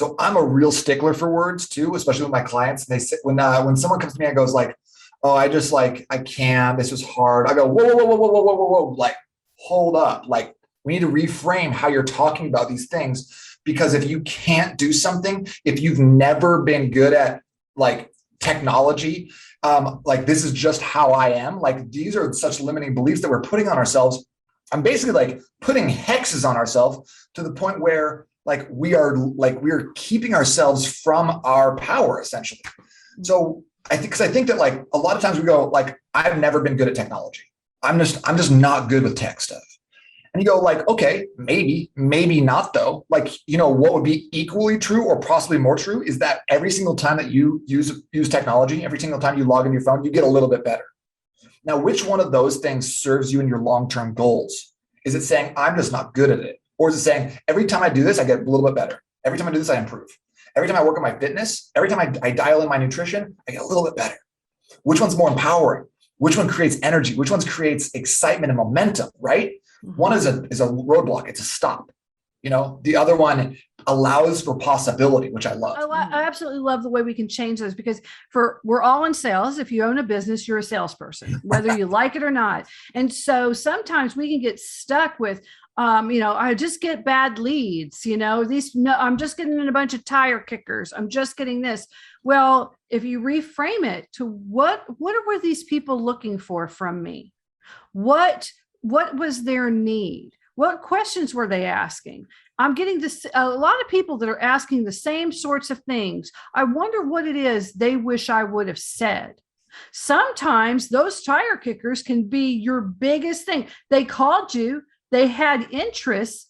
So I'm a real stickler for words too, especially with my clients. And they say, when someone comes to me and goes like, oh, I can't, this was hard. I go, whoa, whoa, whoa, whoa, whoa, whoa, whoa, whoa. Like, hold up. Like, we need to reframe how you're talking about these things, because if you can't do something, if you've never been good at like technology, like this is just how I am. Like these are such limiting beliefs that we're putting on ourselves. I'm basically like putting hexes on ourselves to the point where we're keeping ourselves from our power essentially. So I think that like a lot of times we go like, I've never been good at technology. I'm just not good with tech stuff. And you go like, okay, maybe not though. Like, what would be equally true or possibly more true is that every single time that you use technology, every single time you log into your phone, you get a little bit better. Now, which one of those things serves you in your long-term goals? Is it saying, I'm just not good at it? Or is it saying, every time I do this, I get a little bit better. Every time I do this, I improve. Every time I work on my fitness, every time I dial in my nutrition, I get a little bit better. Which one's more empowering? Which one creates energy? Which one creates excitement and momentum, right? One is a roadblock. It's a stop. The other one allows for possibility, which I love. I absolutely love the way we can change those, because we're all in sales. If you own a business, you're a salesperson, whether you like it or not. And so sometimes we can get stuck with, I just get bad leads, I'm just getting a bunch of tire kickers. I'm just getting this. Well, if you reframe it to what were these people looking for from me? What was their need? What questions were they asking? I'm getting this, a lot of people that are asking the same sorts of things. I wonder what it is they wish I would have said. Sometimes those tire kickers can be your biggest thing. They called you, they had interest,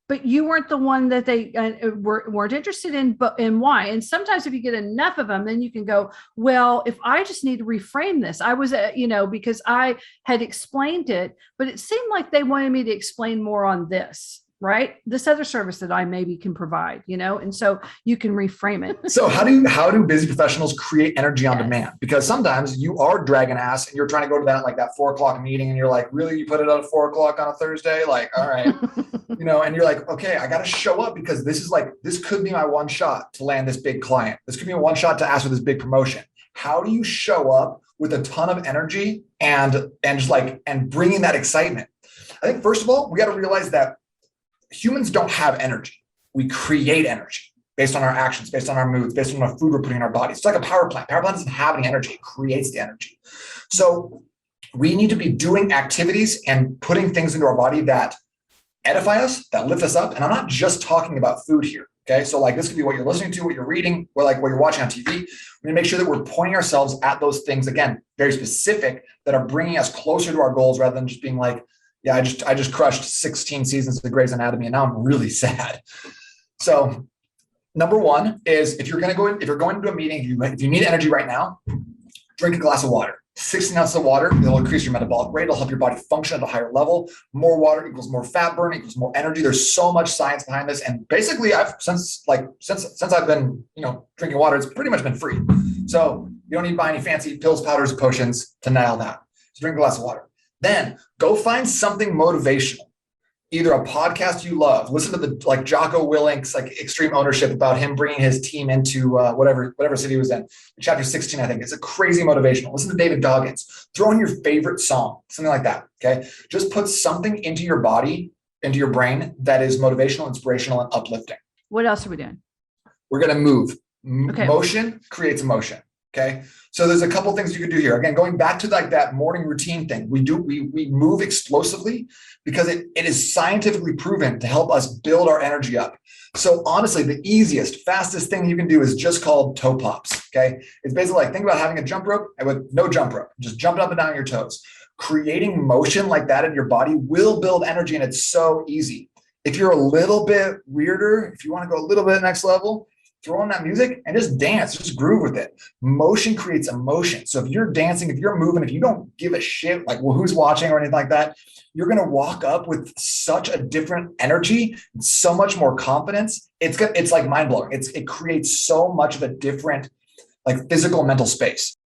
but you weren't the one that they weren't interested in, but in why. And sometimes if you get enough of them, then you can go, well, if I just need to reframe this, I was, because I had explained it, but it seemed like they wanted me to explain more on this, right? This other service that I maybe can provide, and so you can reframe it. So how do busy professionals create energy on demand? Because sometimes you are dragging ass and you're trying to go to that 4:00 meeting and you're like, really, you put it at 4:00 on a Thursday? Like, all right, and you're like, okay, I got to show up because this could be my one shot to land this big client. This could be a one shot to ask for this big promotion. How do you show up with a ton of energy and bringing that excitement? I think first of all, we got to realize that humans don't have energy. We create energy based on our actions, based on our moods, based on the food we're putting in our bodies. It's like a power plant. Power plant doesn't have any energy. It creates the energy. So we need to be doing activities and putting things into our body that edify us, that lift us up. And I'm not just talking about food here. Okay. So like this could be what you're listening to, what you're reading, or like what you're watching on TV. We need to make sure that we're pointing ourselves at those things, again, very specific, that are bringing us closer to our goals rather than just being like, yeah, I just crushed 16 seasons of Grey's Anatomy and now I'm really sad. So number one is if you're going into a meeting, if you need energy right now, drink a glass of water. 16 ounces of water, it'll increase your metabolic rate. It'll help your body function at a higher level. More water equals more fat burn, equals more energy. There's so much science behind this. And basically since I've been, drinking water, it's pretty much been free. So you don't need to buy any fancy pills, powders, or potions to nail that. So drink a glass of water. Then go find something motivational, either a podcast you love. Listen to the Jocko Willink's extreme ownership about him bringing his team into whatever city he was in. Chapter 16, I think. It's a crazy motivational. Listen to David Goggins. Throw in your favorite song, something like that. Okay. Just put something into your body, into your brain that is motivational, inspirational, and uplifting. What else are we doing? We're going to move. Okay. Motion creates emotion. Okay. So there's a couple things you can do here. Again, going back to that morning routine thing, we move explosively because it is scientifically proven to help us build our energy up. So honestly, the easiest, fastest thing you can do is just called toe pops. Okay. It's basically think about having a jump rope with no jump rope, just jumping up and down your toes. Creating motion like that in your body will build energy, and it's so easy. If you're a little bit weirder, if you want to go a little bit next level, throw on that music and just dance, just groove with it. Motion creates emotion. So if you're dancing, if you're moving, if you don't give a shit, who's watching or anything like that, you're going to walk up with such a different energy, so much more confidence. It's mind blowing. It creates so much of a different physical and mental space.